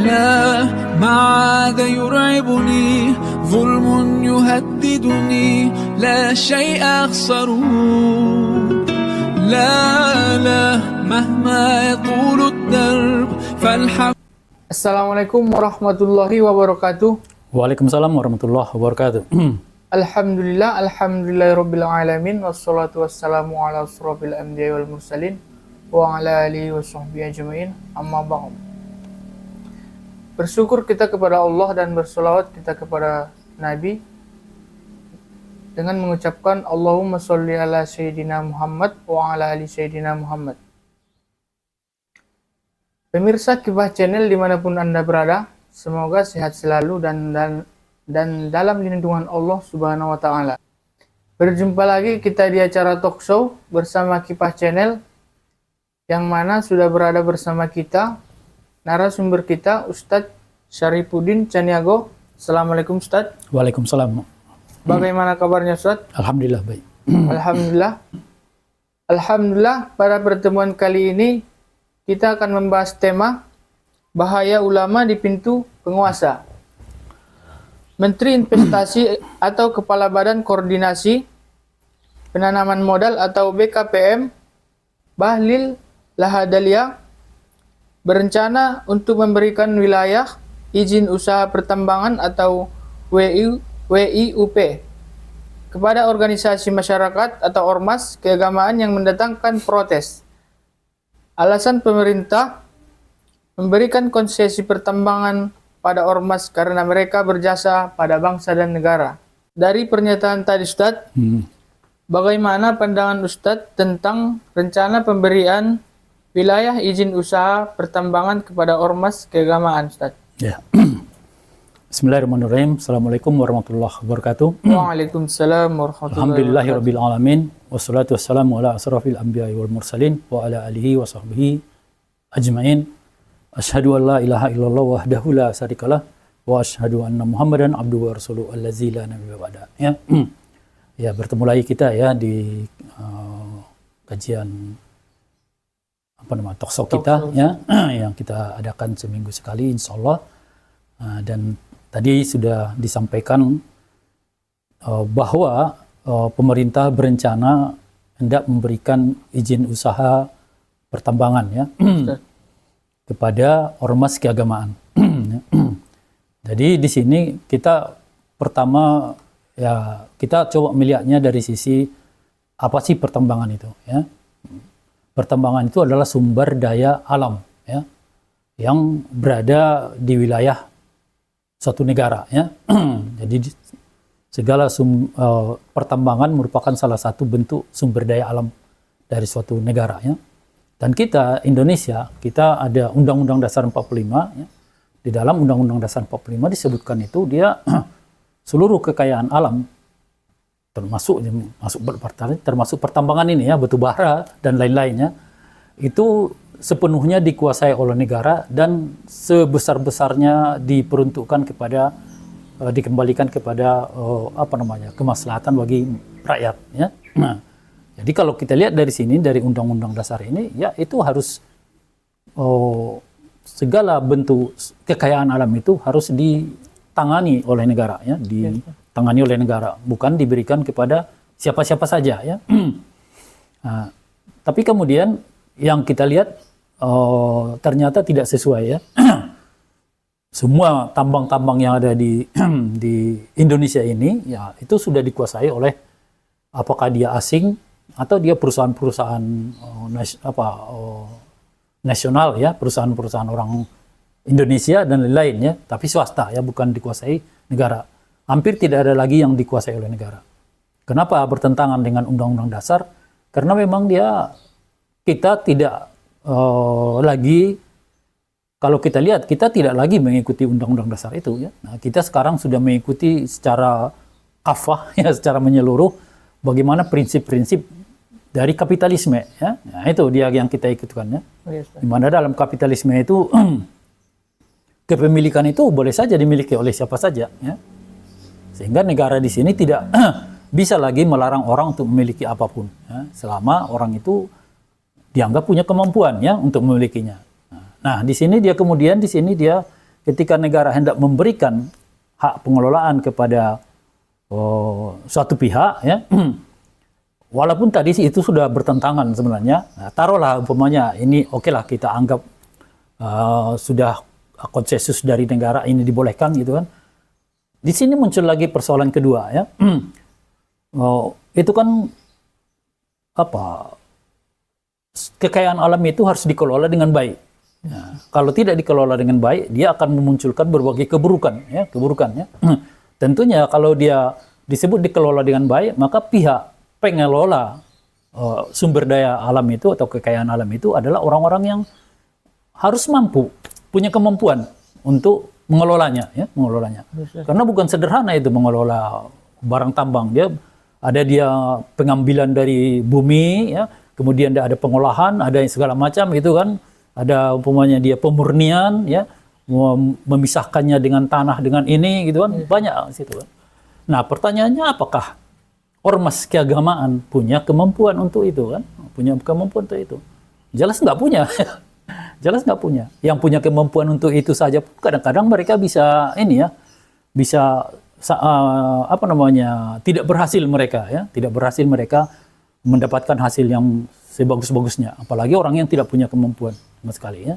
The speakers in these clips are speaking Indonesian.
لا ما عاد يرعبني ظلم يهددني لا شيء أخسره لا مهما يطول الدرب فالحق. Assalamualaikum warahmatullahi wabarakatuh. Waalaikumsalam warahmatullahi wabarakatuh. Alhamdulillahirabbil alamin wassalatu wassalamu ala asrofil anbiya'i wal mursalin wa ala alihi washabbihi ajmain. Amma ba'd. Bersyukur kita kepada Allah dan bersolawat kita kepada Nabi dengan mengucapkan Allahumma sholli ala sayyidina Muhammad wa ala ali sayyidina Muhammad. Pemirsa Kibah Channel dimanapun Anda berada, semoga sehat selalu dan dalam lindungan Allah Subhanahu wa Ta'ala. Berjumpa lagi kita di acara talk show bersama Kibah Channel, yang mana sudah berada bersama kita narasumber kita Ustadz Syarifuddin Caniago. Assalamualaikum Ustadz. Waalaikumsalam. Bagaimana kabarnya Ustadz? Alhamdulillah baik. Alhamdulillah, pada pertemuan kali ini kita akan membahas tema bahaya ulama di pintu penguasa. Menteri Investasi atau Kepala Badan Koordinasi Penanaman Modal atau BKPM, Bahlil Lahadalia, berencana untuk memberikan wilayah izin usaha pertambangan atau WIUP kepada organisasi masyarakat atau ormas keagamaan yang mendatangkan protes. Alasan pemerintah memberikan konsesi pertambangan pada ormas karena mereka berjasa pada bangsa dan negara. Dari pernyataan tadi Ustadz, bagaimana pandangan Ustadz tentang rencana pemberian wilayah izin usaha pertambangan kepada ormas keagamaan Ustadz? Ya. Bismillahirrahmanirrahim. Assalamualaikum warahmatullahi wabarakatuh. Waalaikumsalam warahmatullahi wabarakatuh. Alhamdulillahirabbil alamin wassalatu wassalamu ala asrofil anbiya'i wal mursalin wa ala alihi wa sahbihi ajmain. Asyhadu an la ilaha illallah wahdahu la syarikalah wa asyhadu anna Muhammadan abduhu wa rasuluhu allazi la nabiyya ba'da. Ya. Ya, bertemu lagi kita ya di kajian talk show kita ya yang kita adakan seminggu sekali insyaallah. Dan tadi sudah disampaikan bahwa pemerintah berencana hendak memberikan izin usaha pertambangan ya kepada ormas keagamaan. Jadi di sini kita pertama ya kita coba melihatnya dari sisi apa sih pertambangan itu ya. Pertambangan itu adalah sumber daya alam ya yang berada di wilayah suatu negara ya. Jadi segala pertambangan merupakan salah satu bentuk sumber daya alam dari suatu negara ya. Dan kita Indonesia, kita ada Undang-Undang Dasar 45 ya. Di dalam Undang-Undang Dasar 45 disebutkan itu dia seluruh kekayaan alam termasuk pertambangan ini ya, batu bara dan lain-lainnya itu sepenuhnya dikuasai oleh negara dan sebesar-besarnya diperuntukkan kepada dikembalikan kepada kemaslahatan bagi rakyat ya. Nah, jadi kalau kita lihat dari sini dari Undang-Undang Dasar ini ya itu harus segala bentuk kekayaan alam itu harus ditangani oleh negara ya, ditangani oleh negara, bukan diberikan kepada siapa-siapa saja ya. Nah, tapi kemudian yang kita lihat ternyata tidak sesuai ya. Semua tambang-tambang yang ada di Indonesia ini ya itu sudah dikuasai oleh apakah dia asing atau dia perusahaan-perusahaan nasional ya, perusahaan-perusahaan orang Indonesia dan lain-lain ya, tapi swasta ya, bukan dikuasai negara. Hampir tidak ada lagi yang dikuasai oleh negara. Kenapa bertentangan dengan Undang-Undang Dasar? Karena memang kita tidak lagi, kalau kita lihat, kita tidak lagi mengikuti Undang-Undang Dasar itu ya. Nah, kita sekarang sudah mengikuti secara kafah ya, secara menyeluruh bagaimana prinsip-prinsip dari kapitalisme ya. Nah, itu dia yang kita ikutkan ya. Di mana dalam kapitalisme itu kepemilikan itu boleh saja dimiliki oleh siapa saja ya. Sehingga negara di sini tidak bisa lagi melarang orang untuk memiliki apapun ya, selama orang itu dianggap punya kemampuan ya untuk memilikinya. Nah, di sini dia kemudian ketika negara hendak memberikan hak pengelolaan kepada suatu pihak, ya, walaupun tadi itu sudah bertentangan sebenarnya, nah, taruhlah umpamanya ini oke lah kita anggap sudah konsensus dari negara ini dibolehkan gitu kan. Di sini muncul lagi persoalan kedua, ya. Itu kan apa, kekayaan alam itu harus dikelola dengan baik. Ya, kalau tidak dikelola dengan baik, dia akan memunculkan berbagai keburukan, ya, keburukannya. Tentunya kalau dia disebut dikelola dengan baik, maka pihak pengelola sumber daya alam itu atau kekayaan alam itu adalah orang-orang yang harus mampu, punya kemampuan untuk mengelolanya, ya, mengelolanya. Karena bukan sederhana itu mengelola barang tambang. Dia pengambilan dari bumi, ya, kemudian ada pengolahan, ada segala macam itu kan. Ada umpamanya dia pemurnian, ya, memisahkannya dengan tanah dengan ini gitu kan, banyak situ kan. Nah, pertanyaannya apakah ormas keagamaan punya kemampuan untuk itu kan? Punya kemampuan untuk itu? Jelas nggak punya. Jelas nggak punya. Yang punya kemampuan untuk itu saja kadang-kadang mereka bisa ini ya, bisa tidak berhasil mereka, ya, tidak berhasil mereka mendapatkan hasil yang sebagus-bagusnya. Apalagi orang yang tidak punya kemampuan sama sekali, ya.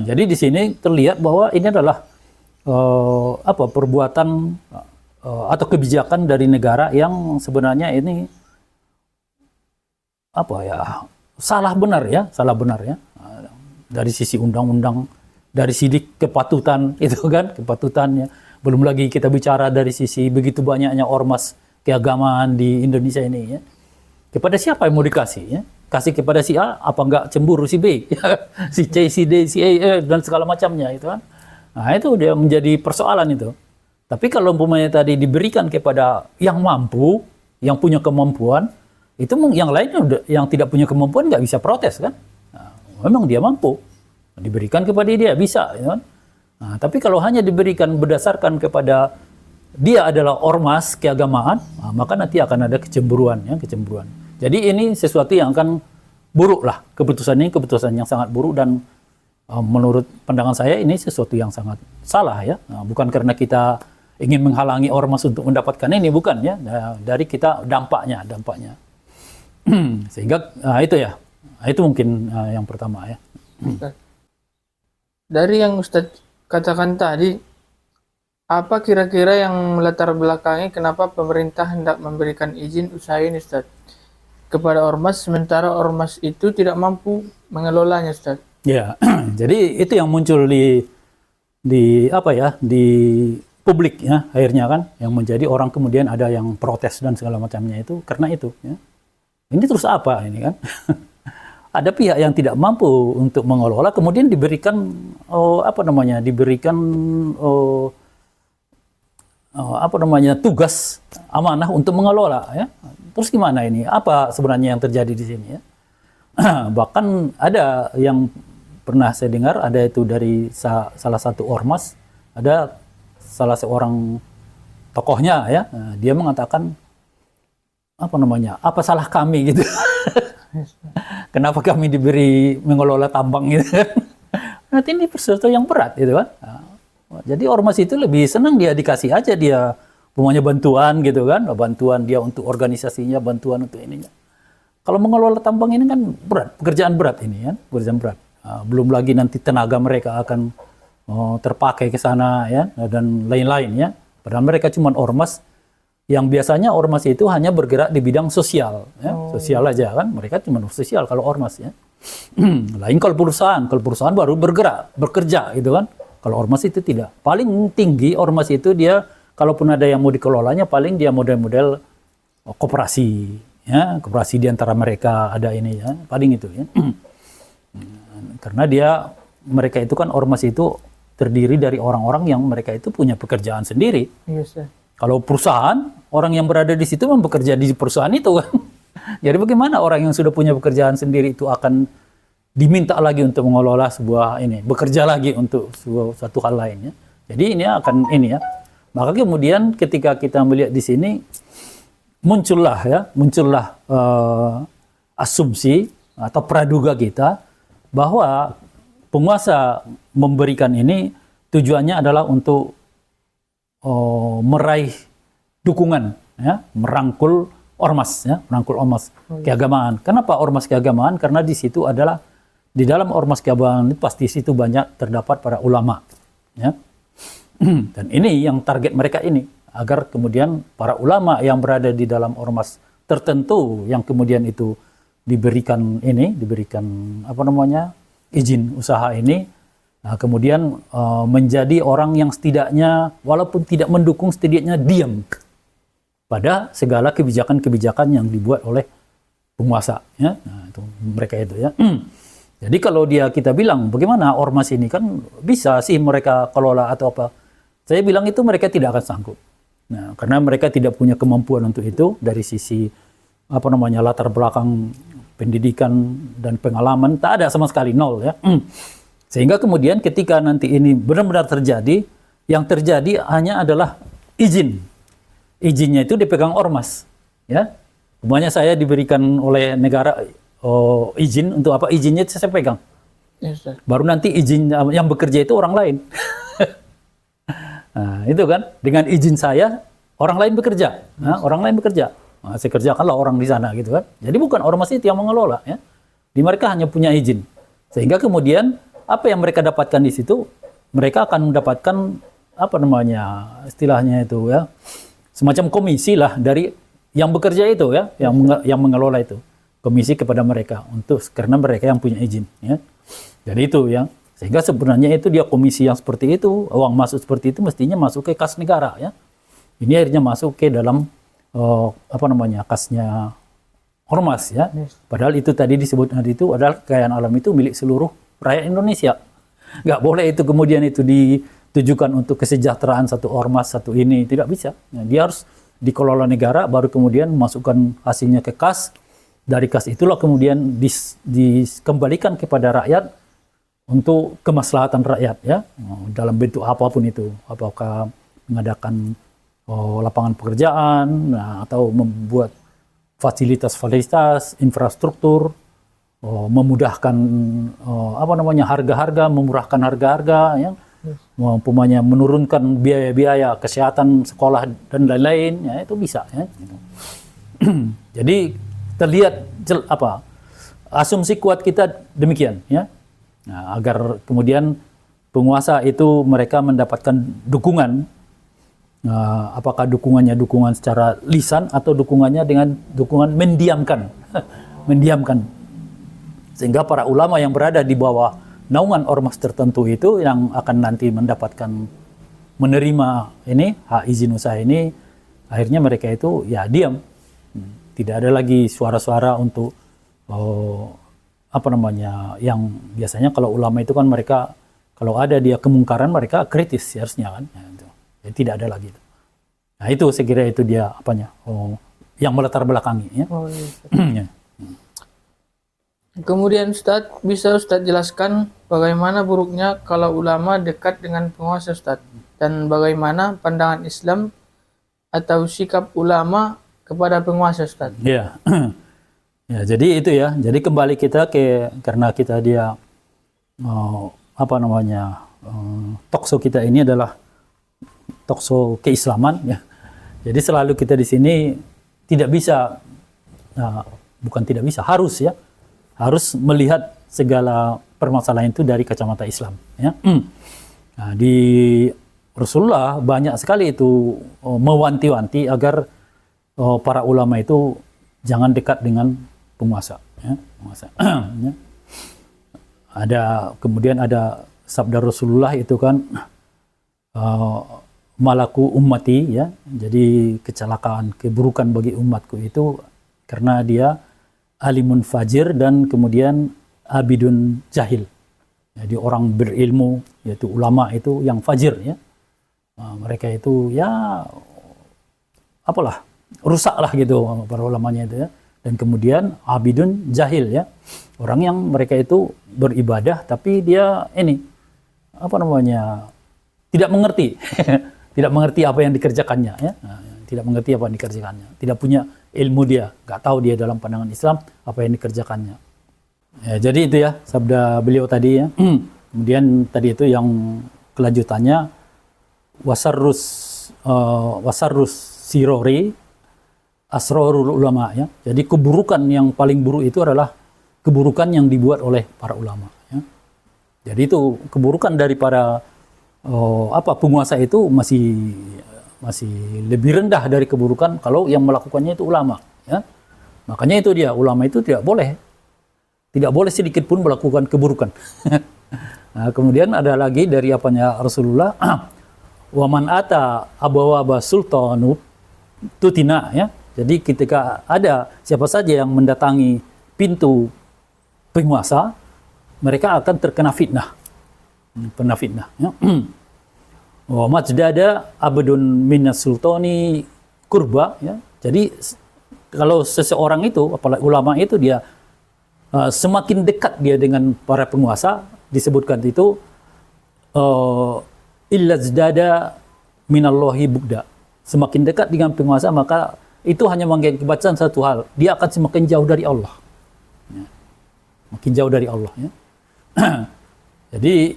Jadi di sini terlihat bahwa ini adalah perbuatan atau kebijakan dari negara yang sebenarnya ini salah benar ya. Dari sisi undang-undang, dari sisi kepatutan itu kan, kepatutannya. Belum lagi kita bicara dari sisi begitu banyaknya ormas keagamaan di Indonesia ini, ya. Kepada siapa yang mau dikasih, ya? Kasih kepada si A, apa enggak cemburu si B, si C, si D, si E, dan segala macamnya itu kan. Nah, itu dia menjadi persoalan itu. Tapi kalau umpamanya tadi diberikan kepada yang mampu, yang punya kemampuan, itu yang lainnya yang tidak punya kemampuan nggak bisa protes kan. Nah, memang dia mampu, diberikan kepada dia bisa, ya kan? Nah, tapi kalau hanya diberikan berdasarkan kepada dia adalah ormas keagamaan, nah, maka nanti akan ada kecemburuan, ya, kecemburuan. Jadi ini sesuatu yang akan buruk lah, keputusan ini keputusan yang sangat buruk dan menurut pandangan saya ini sesuatu yang sangat salah, ya. Nah, bukan karena kita ingin menghalangi ormas untuk mendapatkan ini, bukan, ya. Nah, dari kita dampaknya. Sehingga itu ya, itu mungkin yang pertama, ya. Dari yang Ustadz katakan tadi, apa kira-kira yang melatar belakangi kenapa pemerintah hendak memberikan izin usaha ini, Ustadz, kepada ormas, sementara ormas itu tidak mampu mengelolanya, Ustadz? Ya, jadi itu yang muncul di publik, ya, akhirnya kan, yang menjadi orang kemudian ada yang protes dan segala macamnya itu karena itu, ya. Ini terus apa ini kan? Ada pihak yang tidak mampu untuk mengelola, kemudian diberikan tugas amanah untuk mengelola, ya. Terus gimana ini? Apa sebenarnya yang terjadi di sini, ya? Bahkan ada yang pernah saya dengar, ada itu dari salah satu ormas, ada salah seorang tokohnya, ya, dia mengatakan apa salah kami gitu. Kenapa kami diberi mengelola tambang gitu kan? Nanti ini sesuatu yang berat gitu kan. Jadi ormas itu lebih senang dia dikasih aja dia punya bantuan gitu kan, bantuan dia untuk organisasinya, bantuan untuk ininya. Kalau mengelola tambang ini kan berat, pekerjaan berat ini kan, pekerjaan berat. Belum lagi nanti tenaga mereka akan terpakai ke sana, ya, dan lain-lain, ya. Padahal mereka cuma ormas yang biasanya ormas itu hanya bergerak di bidang sosial, ya. Sosial aja kan, mereka cuma sosial kalau ormas, ya. Lain kalau perusahaan baru bekerja gitu kan. Kalau ormas itu tidak. Paling tinggi ormas itu dia, kalaupun ada yang mau dikelolanya, paling dia model-model koperasi, ya, koperasi di antara mereka ada ini, ya, paling itu, ya. Karena mereka itu kan ormas itu terdiri dari orang-orang yang mereka itu punya pekerjaan sendiri. Yes, kalau perusahaan, orang yang berada di situ bekerja di perusahaan itu kan. Jadi bagaimana orang yang sudah punya pekerjaan sendiri itu akan diminta lagi untuk mengelola bekerja lagi untuk suatu hal lainnya. Jadi ini akan ya. Maka kemudian ketika kita melihat di sini muncullah asumsi atau praduga kita bahwa penguasa memberikan ini tujuannya adalah untuk meraih dukungan, ya, merangkul ormas, ya, merangkul ormas keagamaan. Kenapa ormas keagamaan? Karena di situ adalah di dalam ormas keagamaan itu pasti situ banyak terdapat para ulama, ya. Dan ini yang target mereka ini, agar kemudian para ulama yang berada di dalam ormas tertentu yang kemudian itu diberikan apa namanya izin usaha ini, nah, kemudian menjadi orang yang setidaknya walaupun tidak mendukung, setidaknya diam pada segala kebijakan-kebijakan yang dibuat oleh penguasa, ya. Nah, itu mereka itu, ya. Jadi kalau kita bilang bagaimana ormas ini, kan bisa sih mereka kelola atau apa, saya bilang itu mereka tidak akan sanggup. Nah, karena mereka tidak punya kemampuan untuk itu dari sisi apa namanya latar belakang pendidikan dan pengalaman, tak ada sama sekali, nol, ya. Sehingga kemudian ketika nanti ini benar-benar terjadi, yang terjadi hanya adalah izin. Izinnya itu dipegang ormas, ya. Semuanya saya diberikan oleh negara izin untuk apa? Izinnya itu saya pegang. Yes, Ustaz. Baru nanti izin yang bekerja itu orang lain. Nah, itu kan dengan izin saya orang lain bekerja, nah, orang lain bekerja. Nah, saya kerjakanlah orang di sana gitu kan. Jadi bukan ormas itu yang mengelola, ya. Di mereka hanya punya izin. Sehingga kemudian apa yang mereka dapatkan di situ, mereka akan mendapatkan apa namanya istilahnya itu, ya, semacam komisi lah dari yang bekerja itu, ya, yang mengelola itu, komisi kepada mereka karena mereka yang punya izin, ya. Jadi itu, ya, sehingga sebenarnya itu dia komisi yang seperti itu, uang masuk seperti itu mestinya masuk ke kas negara, ya. Ini akhirnya masuk ke dalam apa namanya kasnya ormas, ya. Padahal itu tadi disebut itu adalah kekayaan alam itu milik seluruh rakyat Indonesia. Nggak boleh itu kemudian itu ditujukan untuk kesejahteraan satu ormas, satu ini, tidak bisa. Nah, dia harus dikelola negara, baru kemudian masukkan hasilnya ke kas. Dari kas itulah kemudian dikembalikan kepada rakyat untuk kemaslahatan rakyat, ya, dalam bentuk apapun itu, apakah mengadakan lapangan pekerjaan, nah, atau membuat fasilitas-fasilitas infrastruktur, memudahkan apa namanya harga-harga, memurahkan harga-harga, ya, umpamanya menurunkan biaya-biaya kesehatan, sekolah dan lain-lain, ya, itu bisa, ya, gitu. Jadi terlihat asumsi kuat kita demikian, ya. Nah, agar kemudian penguasa itu mereka mendapatkan dukungan, apakah dukungannya dukungan secara lisan atau dukungannya dengan dukungan mendiamkan, mendiamkan. Sehingga para ulama yang berada di bawah naungan ormas tertentu itu yang akan nanti mendapatkan menerima ini hak izin usaha ini, akhirnya mereka itu ya diam. Tidak ada lagi suara-suara untuk apa namanya yang biasanya kalau ulama itu kan mereka kalau ada dia kemungkaran mereka kritis harusnya kan. Ya, itu. Jadi tidak ada lagi itu. Nah, itu saya kira itu dia apanya yang melatar belakangi, ya. Oh, iya. Kemudian Ustadz, bisa Ustadz jelaskan bagaimana buruknya kalau ulama dekat dengan penguasa Ustadz, dan bagaimana pandangan Islam atau sikap ulama kepada penguasa Ustadz? Ya. Ya, jadi itu, ya. Jadi kembali kita karena kita dia apa namanya talkshow kita ini adalah talkshow keislaman, ya. Jadi selalu kita di sini tidak bisa bukan tidak bisa, harus melihat segala permasalahan itu dari kacamata Islam, ya. Nah, di Rasulullah banyak sekali itu mewanti-wanti agar para ulama itu jangan dekat dengan penguasa, ya, penguasa. Ya. Kemudian ada sabda Rasulullah itu kan malaku ummati, ya. Jadi kecelakaan, keburukan bagi umatku itu karena dia alimun fajir dan kemudian abidun jahil. Jadi orang berilmu, yaitu ulama itu yang fajir, ya. Mereka itu ya apalah, rusaklah gitu para ulamanya itu, ya. Dan kemudian abidun jahil, ya. Orang yang mereka itu beribadah tapi dia ini apa namanya tidak mengerti. Tidak mengerti apa yang dikerjakannya, ya. Tidak mengerti apa yang dikerjakannya. Tidak punya ilmu dia, nggak tahu dia dalam pandangan Islam apa yang dikerjakannya. Ya, jadi itu, ya, sabda beliau tadi, ya. Kemudian tadi itu yang kelanjutannya wasarrus sirori asrarul ulama, ya. Jadi keburukan yang paling buruk itu adalah keburukan yang dibuat oleh para ulama, ya. Jadi itu keburukan daripada penguasa itu masih lebih rendah dari keburukan kalau yang melakukannya itu ulama, ya. Makanya itu dia, ulama itu tidak boleh sedikit pun melakukan keburukan. Nah, kemudian ada lagi dari apanya Rasulullah, wa man ata abawaba sultanu tutina, ya. Jadi ketika ada siapa saja yang mendatangi pintu penguasa, mereka akan terkena fitnah. Pernah fitnah, ya. Wa majdada abdun minas sultani kurba, ya. Jadi kalau seseorang itu, apalagi ulama itu, dia semakin dekat dia dengan para penguasa, disebutkan itu illa zdada minallahi bugda. Semakin dekat dengan penguasa, maka itu hanya mengakibatkan satu hal, dia akan semakin jauh dari Allah, ya. Makin jauh dari Allah, ya. Jadi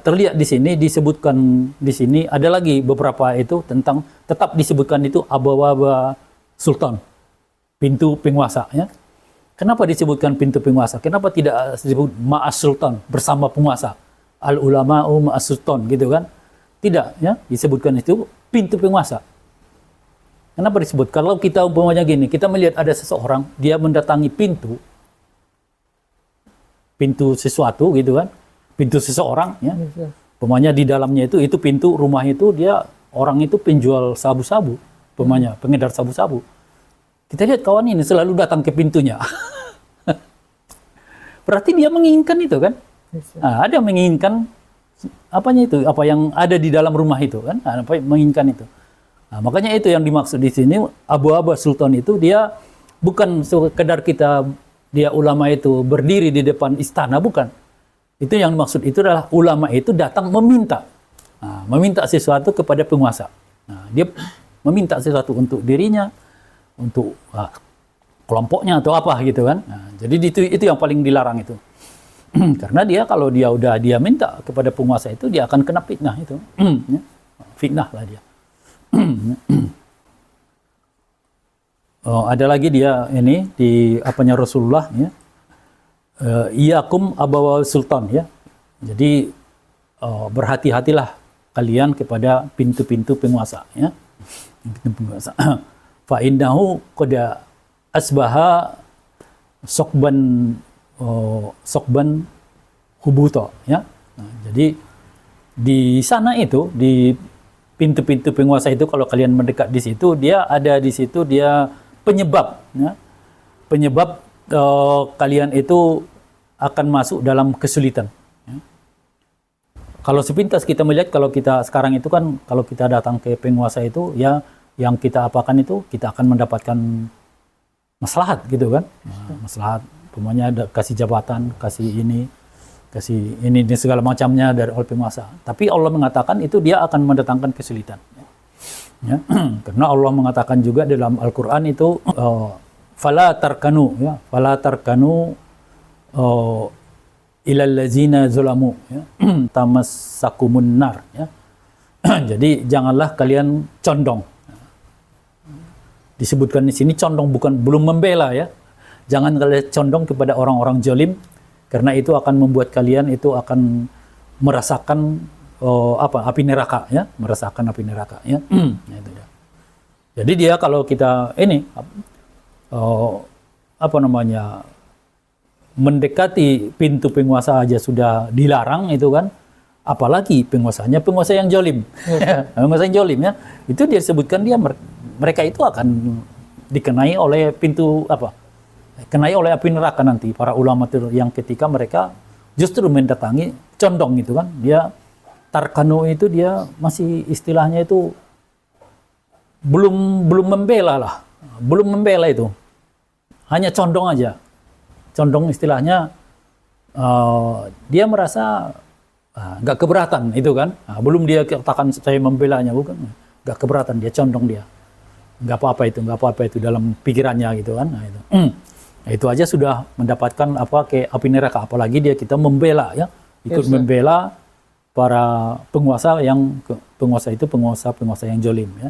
terlihat di sini, disebutkan di sini ada lagi beberapa itu tentang, tetap disebutkan itu abawaba sultan, pintu penguasa, ya. Kenapa disebutkan pintu penguasa? Kenapa tidak disebut ma'as sultan, bersama penguasa? Al ulama'u ma'as sultan, gitu kan? Tidak, ya, disebutkan itu pintu penguasa. Kenapa disebut? Kalau kita umpamanya gini, kita melihat ada seseorang, dia mendatangi pintu sesuatu, gitu kan? Pintu seseorang, ya. Umpamanya di dalamnya itu pintu rumah itu, dia orang itu penjual sabu-sabu, umpamanya pengedar sabu-sabu. Kita lihat kawan ini selalu datang ke pintunya. Berarti dia menginginkan itu, kan? Nah, ada menginginkan apa yang ada di dalam rumah itu, kan? Apa menginginkan itu. Nah, makanya itu yang dimaksud di sini, abu-abu sultan itu dia bukan sekedar dia ulama itu berdiri di depan istana, bukan. Itu yang dimaksud itu adalah ulama itu datang meminta. Nah, meminta sesuatu kepada penguasa. Nah, dia meminta sesuatu untuk dirinya, untuk kelompoknya atau apa gitu kan. Nah, jadi itu yang paling dilarang itu. Karena kalau dia minta kepada penguasa itu, dia akan kena fitnah itu. Ya. Fitnah lah dia. Ada lagi dia ini di apanya Rasulullah, ya. Iyakum abawa sultan, ya. Jadi berhati-hatilah kalian kepada pintu-pintu penguasa, ya. Pintu penguasa. Fa innahu qad asbaha sokban hubuto, ya. Nah, jadi di sana itu, di pintu-pintu penguasa itu, kalau kalian mendekat di situ, dia ada di situ, dia penyebab, ya. Penyebab kalian itu akan masuk dalam kesulitan, ya. Kalau sepintas kita melihat, kalau kita sekarang itu kan, kalau kita datang ke penguasa itu, ya, yang kita apakan itu, kita akan mendapatkan maslahat, gitu kan. Nah, maslahat, pokoknya ada kasih jabatan, kasih ini segala macamnya dari oleh penguasa. Tapi Allah mengatakan itu dia akan mendatangkan kesulitan, ya. Karena Allah mengatakan juga dalam Al-Quran itu fala tarkanu, ya, fala tarkanu ilal ladzina zalamu, ya, tamassakumun nar, ya. Jadi janganlah kalian condong. Disebutkan di sini condong, belum membela, ya. Jangan kalian condong kepada orang-orang zalim, karena itu akan membuat kalian itu akan merasakan api neraka, ya, merasakan api neraka, ya. Itu ya. Jadi dia kalau kita ini mendekati pintu penguasa aja sudah dilarang itu kan, apalagi penguasa yang zalim. Penguasa yang zalim, ya. Itu dia sebutkan mereka itu akan dikenai oleh kenai oleh api neraka nanti, para ulama itu, yang ketika mereka justru mendatangi, condong itu kan, dia tarkanu itu dia masih istilahnya itu belum membela lah, belum membela itu, hanya condong aja, condong istilahnya, dia merasa nggak keberatan itu kan, belum dia katakan saya membelanya, bukan, nggak keberatan, dia condong, dia nggak apa-apa itu dalam pikirannya gitu kan. Nah, itu. Itu aja sudah mendapatkan ke api neraka, apalagi kita membela, ya, ikut membela para penguasa penguasa yang jolim ya.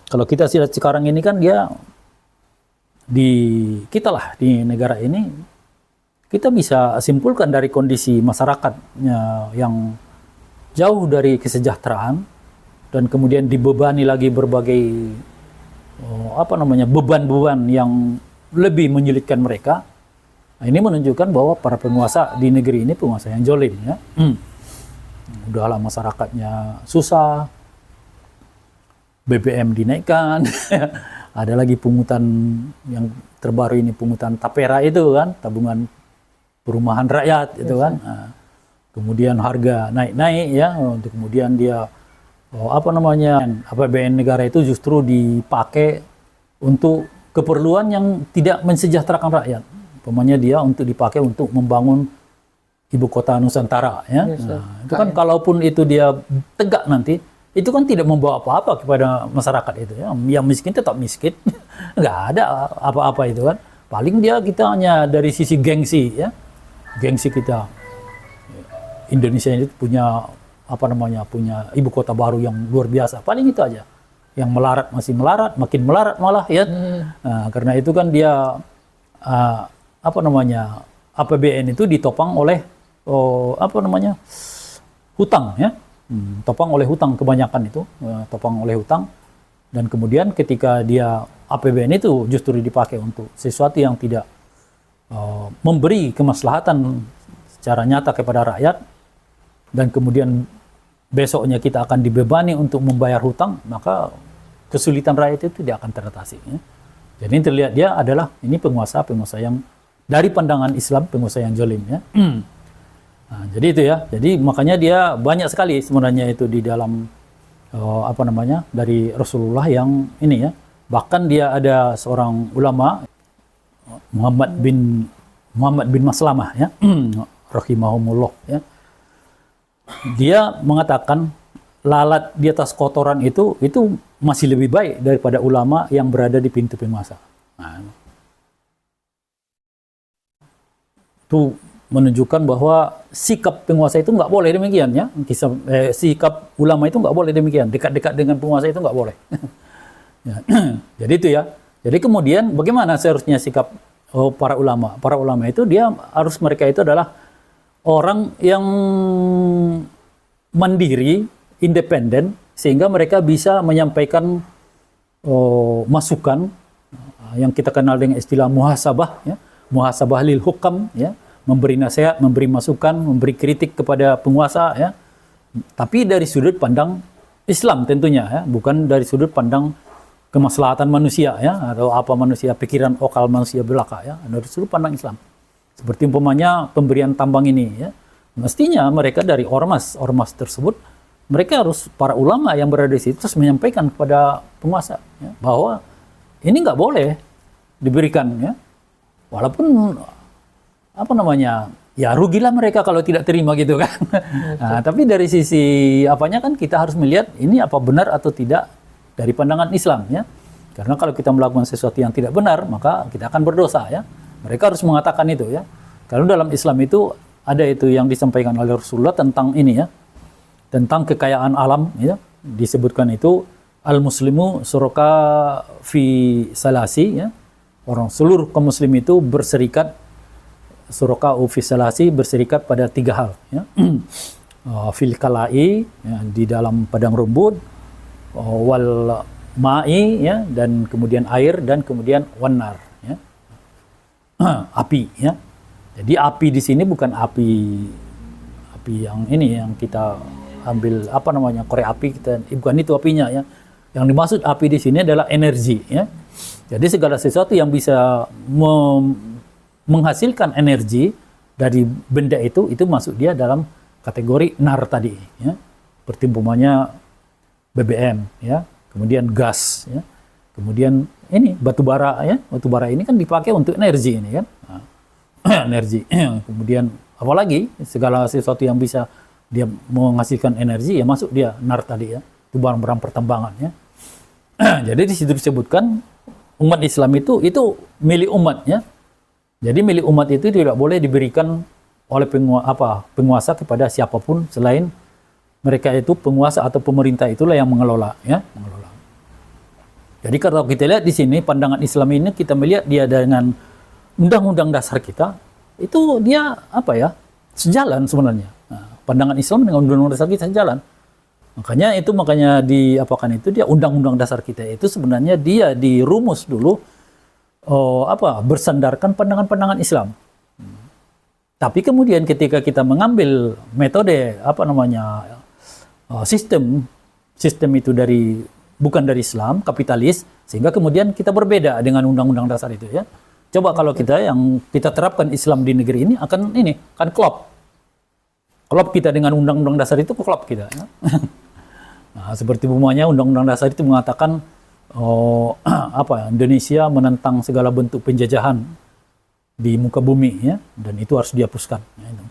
Kalau kita lihat sekarang ini kan dia di kita lah di negara ini kita bisa simpulkan dari kondisi masyarakatnya yang jauh dari kesejahteraan dan kemudian dibebani lagi berbagai beban-beban yang lebih menyulitkan mereka. Nah, ini menunjukkan bahwa para penguasa di negeri ini penguasa yang jolim ya. Udahlah masyarakatnya susah, BBM dinaikkan, ada lagi pungutan yang terbaru ini pungutan tapera itu kan, tabungan perumahan rakyat itu kan. Nah, kemudian harga naik-naik ya, kemudian dia APBN negara itu justru dipakai untuk keperluan yang tidak mensejahterakan rakyat. Umpamanya dia untuk dipakai untuk membangun ibu kota Nusantara ya. Nah, itu kan kalaupun itu dia tegak nanti, itu kan tidak membawa apa-apa kepada masyarakat itu ya. Yang miskin tetap miskin. Nggak ada apa-apa itu kan. Paling kita hanya dari sisi gengsi ya. Gengsi kita. Indonesia ini punya punya ibu kota baru yang luar biasa. Paling itu aja. Yang melarat masih melarat, makin melarat malah ya. Nah, karena itu kan dia APBN itu ditopang oleh hutang ya. Topang oleh hutang kebanyakan itu, topang oleh hutang, dan kemudian ketika dia APBN itu justru dipakai untuk sesuatu yang tidak memberi kemaslahatan secara nyata kepada rakyat, dan kemudian besoknya kita akan dibebani untuk membayar hutang, maka kesulitan rakyat itu tidak akan teratasi. Ya. Jadi terlihat dia adalah ini penguasa yang dari pandangan Islam penguasa yang zalim ya. Nah, jadi itu ya. Jadi makanya dia banyak sekali sebenarnya itu di dalam dari Rasulullah yang ini ya. Bahkan dia ada seorang ulama Muhammad bin Maslamah ya. Rahimahumullah ya. Dia mengatakan lalat di atas kotoran itu masih lebih baik daripada ulama yang berada di pintu penguasa. Nah, itu menunjukkan bahwa sikap penguasa itu nggak boleh demikian ya. Sikap ulama itu nggak boleh demikian. Dekat-dekat dengan penguasa itu nggak boleh. Ya. Jadi itu ya. Jadi kemudian bagaimana seharusnya sikap para ulama? Para ulama itu mereka itu adalah orang yang mandiri, independen, sehingga mereka bisa menyampaikan masukan yang kita kenal dengan istilah muhasabah ya. Muhasabah lil hukam ya. Memberi nasihat, memberi masukan, memberi kritik kepada penguasa ya. Tapi dari sudut pandang Islam tentunya ya, bukan dari sudut pandang kemaslahatan manusia ya, atau pikiran okal manusia belaka ya, dari sudut pandang Islam. Seperti umpamanya pemberian tambang ini ya. Mestinya mereka dari ormas tersebut, mereka harus para ulama yang berada di situ terus menyampaikan kepada penguasa ya, bahwa ini nggak boleh diberikan ya. Walaupun ya rugilah mereka kalau tidak terima gitu kan. Nah, tapi dari sisi kan kita harus melihat ini apa benar atau tidak dari pandangan Islam ya. Karena kalau kita melakukan sesuatu yang tidak benar, maka kita akan berdosa ya. Mereka harus mengatakan itu ya. Kalau dalam Islam itu ada itu yang disampaikan oleh Rasulullah tentang ini ya. Tentang kekayaan alam ya. Disebutkan itu al-muslimu suraka fi salasi ya. Seluruh kaum muslim itu berserikat suraka ufisalasi berserikat pada 3 hal ya. Fil kalai ya, di dalam padang rumput, wal ma'i ya, dan kemudian air, dan kemudian wanar ya. Api ya. Jadi api di sini bukan api yang ini yang kita ambil korek api bukan itu apinya ya. Yang dimaksud api di sini adalah energi ya. Jadi segala sesuatu yang bisa menghasilkan energi dari benda itu masuk dia dalam kategori nar tadi ya. Seperti umpamanya BBM ya, kemudian gas ya. Kemudian ini batu bara ya. Batu bara ini kan dipakai untuk energi ini kan. Nah, energi. Kemudian apalagi segala sesuatu yang bisa dia menghasilkan energi ya masuk dia nar tadi ya. Itu barang-barang pertambangan ya. Jadi di situ disebutkan umat Islam itu milik umat ya. Jadi milik umat itu tidak boleh diberikan oleh penguasa kepada siapapun selain mereka itu penguasa atau pemerintah itulah yang mengelola, ya, mengelola. Jadi kalau kita lihat di sini pandangan Islam ini kita melihat dia dengan undang-undang dasar kita itu dia apa ya sejalan sebenarnya. Nah, pandangan Islam dengan undang-undang dasar kita sejalan. Makanya diapakan itu dia undang-undang dasar kita itu sebenarnya dia dirumus dulu bersandarkan pandangan-pandangan Islam. Tapi kemudian ketika kita mengambil metode sistem itu bukan dari Islam, kapitalis, sehingga kemudian kita berbeda dengan undang-undang dasar itu ya. Coba kalau kita terapkan Islam di negeri ini akan klop. Klop kita dengan undang-undang dasar itu klop kita ya. Nah, seperti umumnya undang-undang dasar itu mengatakan Indonesia menentang segala bentuk penjajahan di muka bumi ya, dan itu harus dihapuskan ya, itu.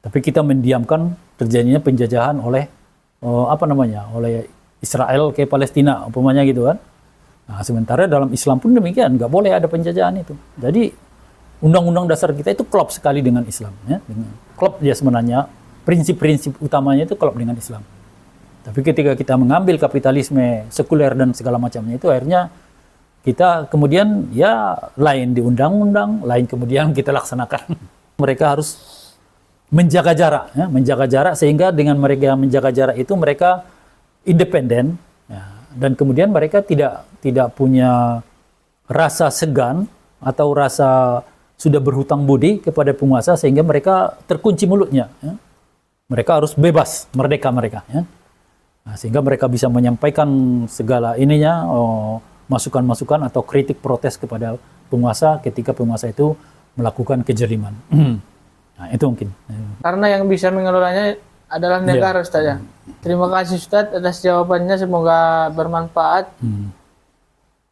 Tapi kita mendiamkan terjadinya penjajahan oleh oleh Israel ke Palestina umpamanya gitu kan. Nah, sementara dalam Islam pun demikian, nggak boleh ada penjajahan itu. Jadi undang-undang dasar kita itu klop sekali dengan Islam ya, klop dia sebenarnya prinsip-prinsip utamanya itu klop dengan Islam. Tapi ketika kita mengambil kapitalisme sekuler dan segala macamnya itu akhirnya kita kemudian ya lain di undang-undang, lain kemudian kita laksanakan. Mereka harus menjaga jarak sehingga dengan mereka menjaga jarak itu mereka independen ya, dan kemudian mereka tidak punya rasa segan atau rasa sudah berhutang budi kepada penguasa sehingga mereka terkunci mulutnya ya. Mereka harus bebas, merdeka mereka ya. Nah, sehingga mereka bisa menyampaikan segala masukan-masukan atau kritik protes kepada penguasa ketika penguasa itu melakukan kezaliman. Nah, itu mungkin. Karena yang bisa mengelolanya adalah negara, Ustaz ya. Terima kasih Ustaz atas jawabannya, semoga bermanfaat.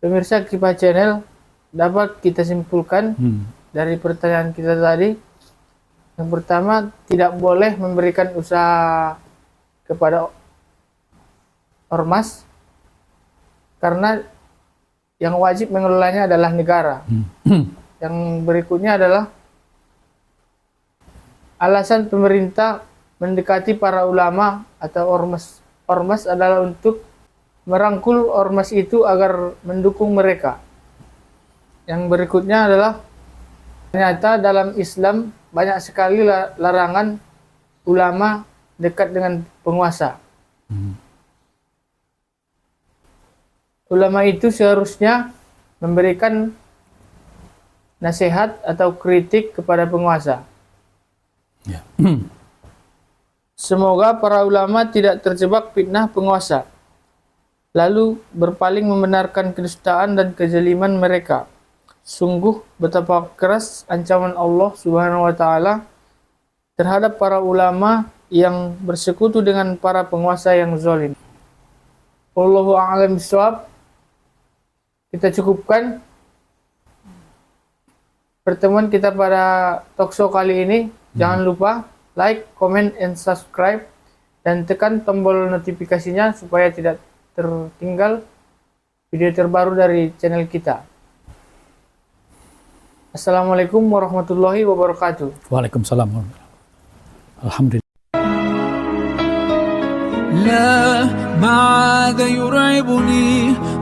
Pemirsa Kifah Channel, dapat kita simpulkan dari pertanyaan kita tadi. Yang pertama, tidak boleh memberikan usaha kepada ormas karena yang wajib mengelolanya adalah negara. Yang berikutnya adalah alasan pemerintah mendekati para ulama atau ormas adalah untuk merangkul ormas itu agar mendukung mereka. Yang berikutnya adalah ternyata dalam Islam banyak sekali larangan ulama dekat dengan penguasa. Ulama itu seharusnya memberikan nasihat atau kritik kepada penguasa. Ya. Semoga para ulama tidak terjebak fitnah penguasa, lalu berpaling membenarkan kedustaan dan kezaliman mereka. Sungguh betapa keras ancaman Allah Subhanahu wa Ta'ala terhadap para ulama yang bersekutu dengan para penguasa yang zalim. Wallahu a'lam bishawab. Kita cukupkan pertemuan kita pada talkshow kali ini. Jangan lupa like, comment, and subscribe, dan tekan tombol notifikasinya supaya tidak tertinggal video terbaru dari channel kita. Assalamualaikum warahmatullahi wabarakatuh. Waalaikumsalam. Alhamdulillah. لا ما عاد يرعبني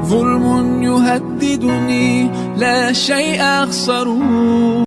ظلم يهددني لا شيء أخسره